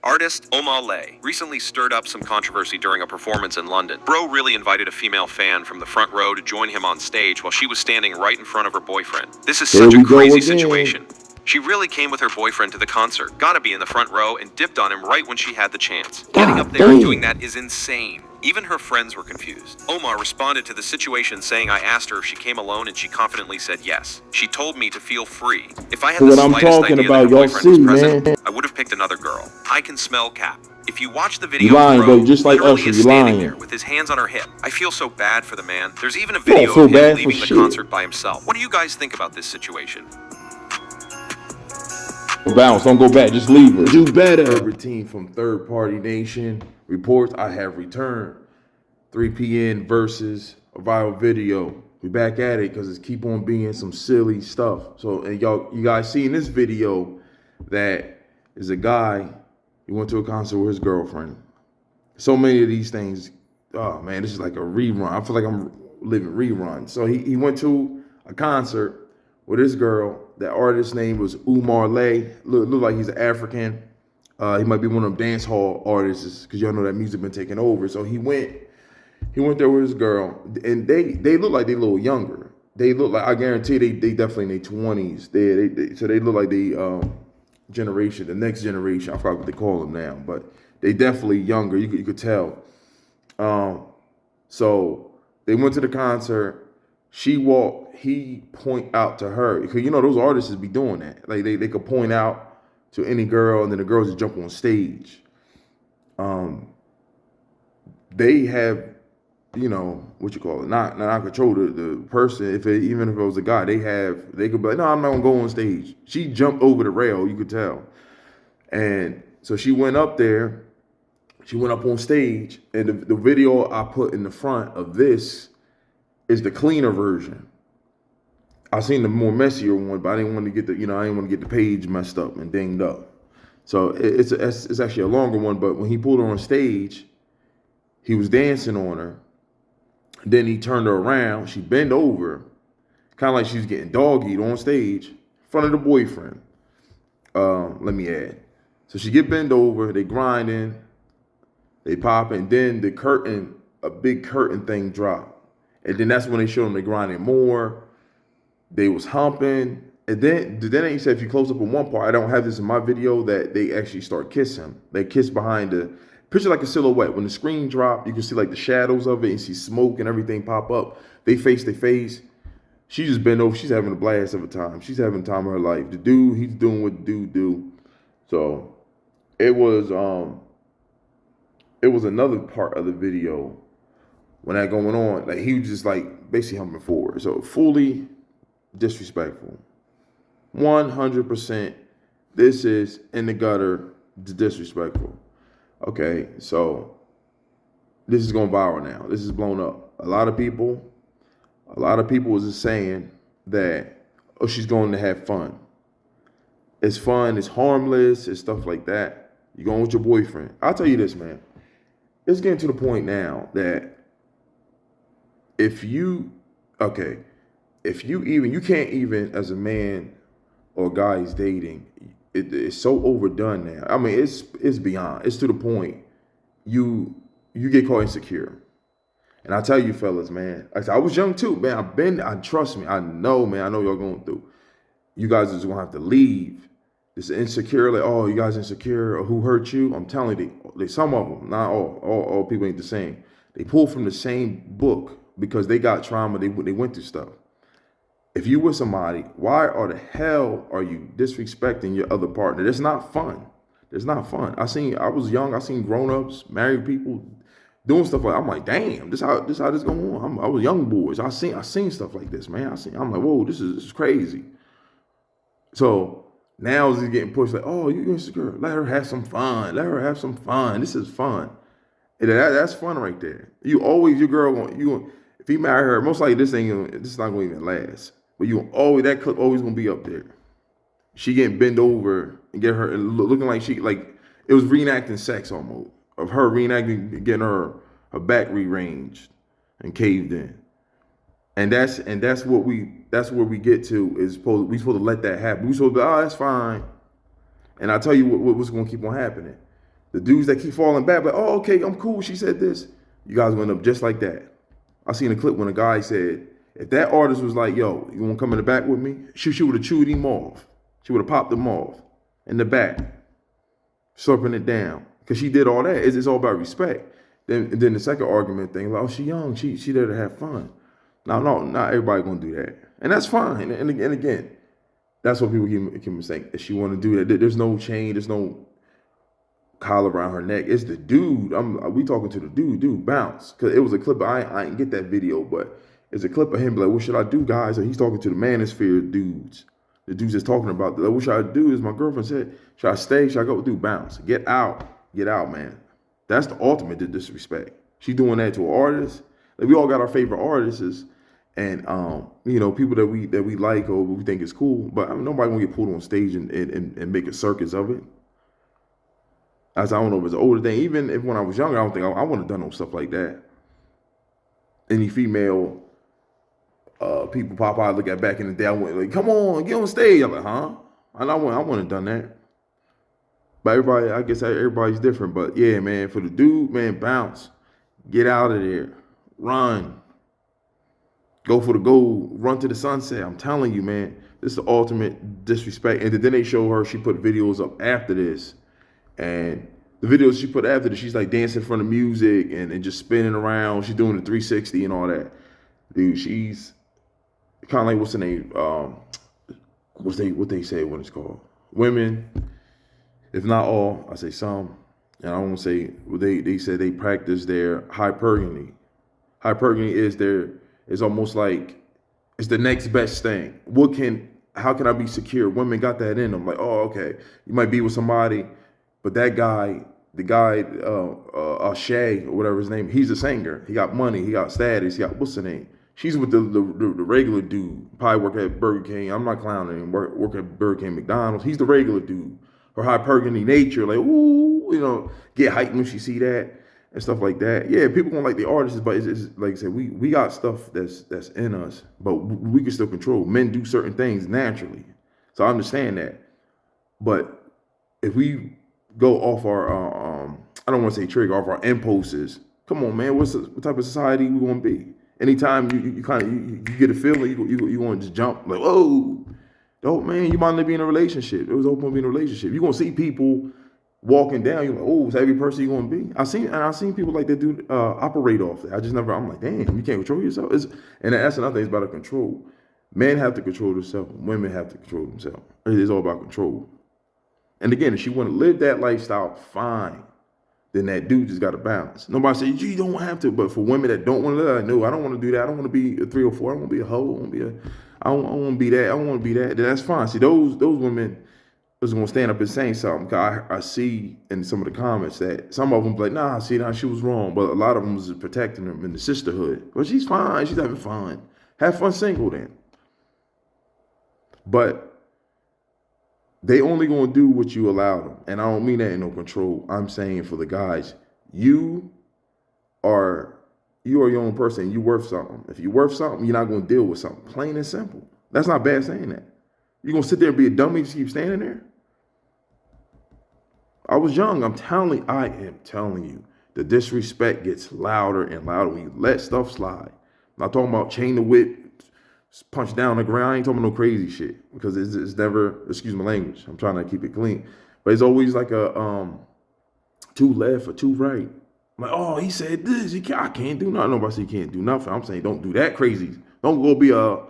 Artist Omar Lay recently stirred up some controversy during a performance in London. Bro really invited a female fan from the front row to join him on stage while she was standing right in front of her boyfriend. This is such a crazy situation. She really came with her boyfriend to the concert, gotta be in the front row, and dipped on him right when she had the chance. Getting up there and doing that is insane. Even her friends were confused. Omar responded to the situation saying, "I asked her if she came alone and she confidently said yes. She told me to feel free. If I had the slightest idea that her boyfriend was present, I would have picked another girl. I can smell Cap." If you watch the video, Bro literally is standing there with his hands on her hip. I feel so bad for the man. There's even a video of him leaving the concert by himself. What do you guys think about this situation? Bounce, don't go back, just leave her. Do better. Every team from Third Party Nation reports I have returned. 3PN versus a viral video. We back at it because it's keep on being some silly stuff. So, and you guys see in this video that is a guy, he went to a concert with his girlfriend. So many of these things, oh man, this is like a rerun. I feel like I'm living rerun. So he went to a concert with his girl. That artist's name was Omar Lay. Look like he's an African. He might be one of them dance hall artists because y'all know that music been taking over. So he went there with his girl, and they look like they a little younger. They look like, I guarantee they definitely in their 20s. So they look like the generation, the next generation. I forgot what they call them now, but they definitely younger. You could tell. So they went to the concert. She walked. He point out to her, because you know those artists be doing that. Like they could point out to any girl, and then the girls just jump on stage. They have, you know, what you call it, not control the person. Even if it was a guy, they could be like, no, I'm not gonna go on stage. She jumped over the rail, you could tell, and so she went up there. She went up on stage, and the video I put in the front of this is the cleaner version. I seen the more messier one, but I didn't want to get I didn't want to get the page messed up and dinged up. So it's actually a longer one. But when he pulled her on stage, he was dancing on her. Then he turned her around. She bent over, kind of like she was getting dog-eared on stage in front of the boyfriend. Let me add. So she get bent over. They grinding. They popping. Then the curtain, a big curtain thing dropped. And then that's when they showed them they grinding more. They was humping. And then he said, if you close up in one part, I don't have this in my video, that they actually start kissing. They kiss behind the picture, like a silhouette. When the screen drop, you can see like the shadows of it and see smoke and everything pop up. They face to face. She just bent over. She's having a blast of a time. She's having the time of her life. The dude, he's doing what the dude do. So it was another part of the video when that going on. Like he was just like basically humping forward. So fully disrespectful. 100%. This is in the gutter, disrespectful. Okay, so this is going viral now. This is blown up. A lot of people was just saying that, oh, she's going to have fun. It's fun, it's harmless, it's stuff like that. You're going with your boyfriend. I'll tell you this, man. It's getting to the point now that you can't even, as a man or guy is dating, it's so overdone now. I mean, it's beyond. It's to the point you get caught insecure. And I tell you, fellas, man, I was young too, man. Trust me, I know y'all going through. You guys is gonna have to leave this insecure, like, oh, you guys insecure, or who hurt you? I'm telling you, some of them, not all people ain't the same. They pull from the same book because they got trauma. They went through stuff. If you with somebody, why the hell are you disrespecting your other partner? That's not fun. It's not fun. I was young. I seen grown-ups, married people doing stuff like, I'm like, damn, this how this going on. I was young boys. I seen stuff like this, man. I'm like, whoa, this is crazy. So now it's getting pushed like, oh, you insecure. Let her have some fun. This is fun. And that's fun right there. Your girl, if you marry her, most likely this is not going to even last. But that clip always going to be up there. She getting bent over and get her looking like it was reenacting sex almost, of her reenacting getting her back rearranged and caved in. And that's where we get to we supposed to let that happen. We supposed to be, oh, that's fine. And I tell you what's going to keep on happening. The dudes that keep falling back, like, oh, okay, I'm cool. She said this. You guys went up just like that. I seen a clip when a guy said, if that artist was like, yo, you want to come in the back with me? She would have chewed him off. She would have popped him off in the back, slurping it down. Because she did all that. It's all about respect. Then the second argument thing, like, oh, she young. She there to have fun. No, not everybody going to do that. And that's fine. And again, that's what people keep saying. If she want to do that, there's no chain, there's no collar around her neck. It's the dude. We talking to the dude, bounce. Because it was a clip. I didn't get that video, but it's a clip of him like, what should I do, guys? And he's talking to the manosphere dudes. The dudes that's talking about, like, what should I do? Is my girlfriend said, should I stay? Should I go? Dude, bounce. Get out, man. That's the ultimate disrespect. She doing that to an artist. Like, we all got our favorite artists, and people that we like or we think is cool. But nobody gonna get pulled on stage and make a circus of it. As I don't know if it's an older thing. Even if when I was younger, I don't think I would have done no stuff like that. Any female people pop out, look at back in the day, I went like, come on, get on stage. I'm like, huh? And I wouldn't have done that. But everybody, I guess everybody's different. But yeah, man, for the dude, man, bounce. Get out of there. Run. Go for the goal. Run to the sunset. I'm telling you, man, this is the ultimate disrespect. And then they show her, she put videos up after this. And the videos she put after this, she's like dancing in front of music and just spinning around. She's doing the 360 and all that. Dude, she's kind of like, what's the name? What they say when it's called? Women, if not all, I say some. And I won't say, they said they practice their hypergamy. Hypergamy is almost like, it's the next best thing. How can I be secure? Women got that in them. Like, oh, okay, you might be with somebody, but that guy, the guy, Shay or whatever his name, he's a singer. He got money. He got status. He got, what's the name? She's with the regular dude. Probably work at Burger King. I'm not clowning him. Work at Burger King, McDonald's. He's the regular dude. Her hypergamy nature, like, ooh, get hyped when she see that and stuff like that. Yeah, people gonna like the artists, but it's like I said, we got stuff that's in us, but we can still control. Men do certain things naturally, so I understand that. But if we go off our, I don't want to say trigger, off our impulses. Come on, man, what type of society we gonna be? Anytime you get a feeling, you want to just jump like, whoa, don't, man, you might not be in a relationship. It was open to be in a relationship. You're gonna see people walking down. You're like, oh, is that every person you're gonna be? I've seen people like that do operate off that. I'm like, damn, you can't control yourself. And that's another thing. It's about control. Men have to control themselves. Women have to control themselves. It's all about control. And again, if she want to live that lifestyle, fine. Then that dude just got to bounce. Nobody says, you don't have to. But for women that don't want to live, no, I don't want to do that. I don't want to be a 304. I don't want to be a hoe. I don't want to be that. I don't want to be that. Then that's fine. See, those women is going to stand up and say something. Cause I see in some of the comments that some of them be like, nah, see, she was wrong. But a lot of them is protecting them in the sisterhood. But she's fine. She's having fun. Have fun single then. But they only gonna do what you allow them. And I don't mean that in no control. I'm saying for the guys, you are your own person. You worth something. If you're worth something, you're not gonna deal with something. Plain and simple. That's not bad saying that. You gonna sit there and be a dummy and just keep standing there? I was young. I am telling you, the disrespect gets louder and louder when you let stuff slide. I'm not talking about chain the whip, punch down the ground. I ain't talking about no crazy shit because it's never, excuse my language, I'm trying to keep it clean, but it's always like a two left or two right. I'm like, oh, he said this, I can't do nothing. Nobody said he can't do nothing. I'm saying don't do that crazy. Don't go be a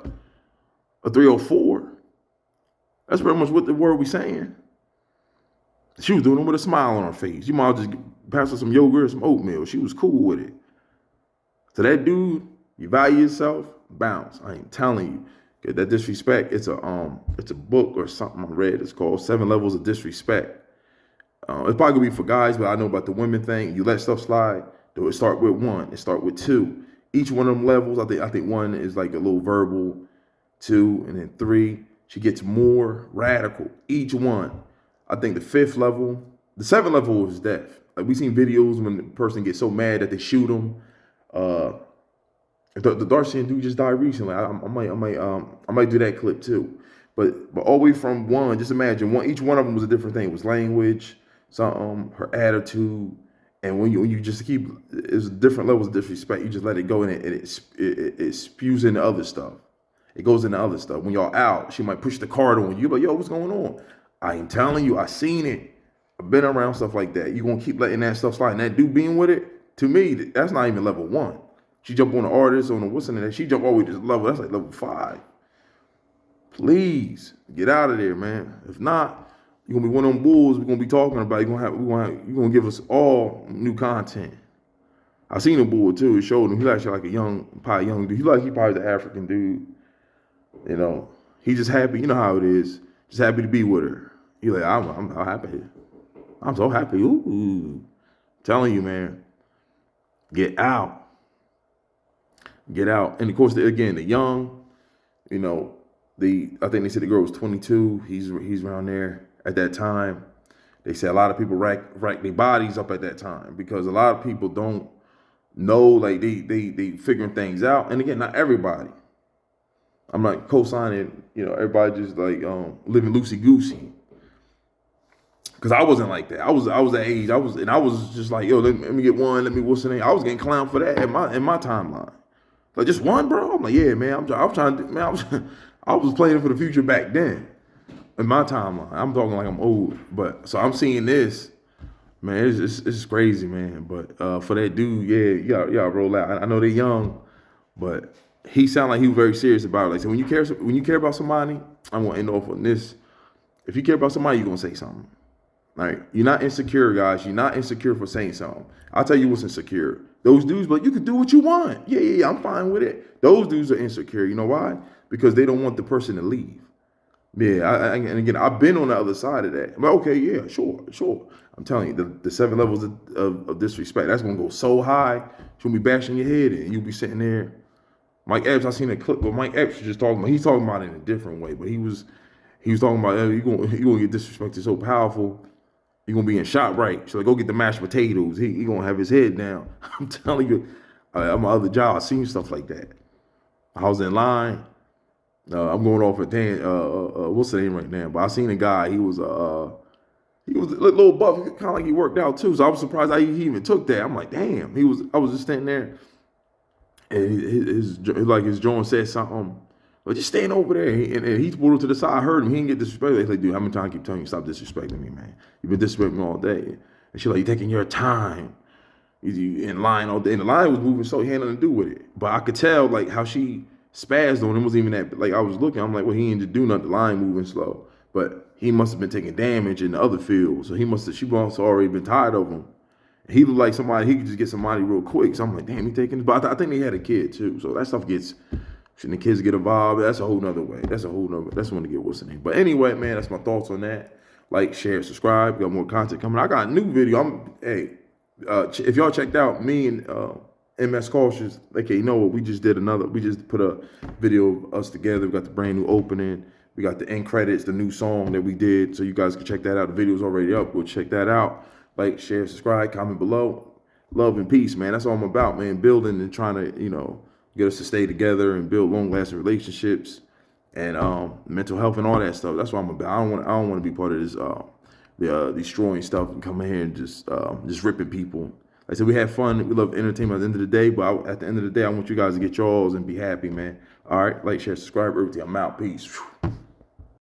304. That's pretty much what the word we saying. She was doing it with a smile on her face. You might just pass her some yogurt or some oatmeal. She was cool with it. So that dude, you value yourself, bounce. I ain't telling you. Get that disrespect. It's a book or something I read. It's called 7 Levels of Disrespect. It's probably gonna be for guys, but I know about the women thing. You let stuff slide. It start with 1. It start with 2. Each one of them levels, I think 1 is like a little verbal, 2, and then 3. She gets more radical. Each one. I think the 5th level, the 7th level is death. Like we seen videos when the person gets so mad that they shoot them. The Darcy dude just died recently. I might do that clip too. But all the way from 1, just imagine each one of them was a different thing. It was language, something, her attitude, and when you just keep, it's different levels of disrespect. You just let it go, and it spews into other stuff. It goes into other stuff. When y'all out, she might push the card on you, like, yo, what's going on? I ain't telling you, I seen it. I've been around stuff like that. You gonna keep letting that stuff slide, and that dude being with it, to me, that's not even level 1. She jump on the artist, on the what's in there. She jump all the way to this level. That's like level 5. Please get out of there, man. If not, you're gonna be one of them bulls we're gonna be talking about. You're gonna give us all new content. I seen a bull too. It showed him. He actually like a probably young dude. He probably the African dude. You know, he just happy. You know how it is. Just happy to be with her. He like, I'm happy. I'm so happy. Ooh, telling you, man. Get out. Get out. And of course, again, the young. You know, I think they said the girl was 22. He's around there at that time. They said a lot of people rack their bodies up at that time because a lot of people don't know, like they figuring things out. And again, not everybody. I'm not co-signing, everybody just like living loosey goosey. Cause I wasn't like that. I was that age. I was just like, yo, let me get one. What's the name? I was getting clowned for that in my timeline. Like, just one, bro. I'm like, yeah, man. I'm trying to, man. I was playing for the future back then. In my timeline, I'm talking like I'm old. But so I'm seeing this, man. It's crazy, man. But for that dude, yeah, y'all roll out. I know they're young, but he sounded like he was very serious about it. Like, so when you care about somebody, I'm gonna end off on this. If you care about somebody, you're gonna say something. Like, you're not insecure, guys. You're not insecure for saying something. I'll tell you what's insecure. Those dudes, but you can do what you want. Yeah, I'm fine with it. Those dudes are insecure. You know why? Because they don't want the person to leave. Yeah, and again, I've been on the other side of that. But okay, yeah, sure. I'm telling you, the 7 levels of disrespect, that's gonna go so high, she'll be bashing your head and you'll be sitting there. Mike Epps, I seen a clip, but Mike Epps was just talking about, he's talking about it in a different way, but he was talking about, you're gonna get disrespected so powerful, you're gonna be in ShopRite. She's like, go get the mashed potatoes. He gonna have his head down. I'm telling you, at my other job, I seen stuff like that. I was in line. I'm going off at what's the name right now? But I seen a guy. He was a little buff, kind of like he worked out too. So I was surprised he even took that. I'm like, damn. I was just standing there, and his joint said something. But just staying over there, and he pulled to the side. I heard him. He didn't get disrespected. He's like, dude, how many times I keep telling you stop disrespecting me, man? You've been disrespecting me all day. And she's like, you're taking your time. You in line all day, and the line was moving, so he had nothing to do with it. But I could tell like how she spazzed on him. Wasn't even that, like, I was looking, I'm like, well, he didn't do nothing, the line moving slow. But he must have been taking damage in the other field. So she must have already been tired of him. He looked like somebody, he could just get somebody real quick. So I'm like, damn, he taking this. But I think they had a kid too. So that stuff shouldn't the kids get involved? That's a whole nother way. That's when to get what's the name. But anyway, man, that's my thoughts on that. Like, share, subscribe. Got more content coming. I got a new video. If y'all checked out me and MS Cautious, okay, you know what? We just put a video of us together. We got the brand new opening. We got the end credits, the new song that we did. So you guys can check that out. The video's already up. Go check that out. Like, share, subscribe, comment below. Love and peace, man. That's all I'm about, man. Building and trying to, get us to stay together and build long-lasting relationships and mental health and all that stuff. That's what I'm about. I don't want to be part of this destroying stuff and coming here and just ripping people. Like I said, we have fun. We love entertainment at the end of the day, but at the end of the day, I want you guys to get yours and be happy, man. All right, like, share, subscribe, everything. I'm out. Peace.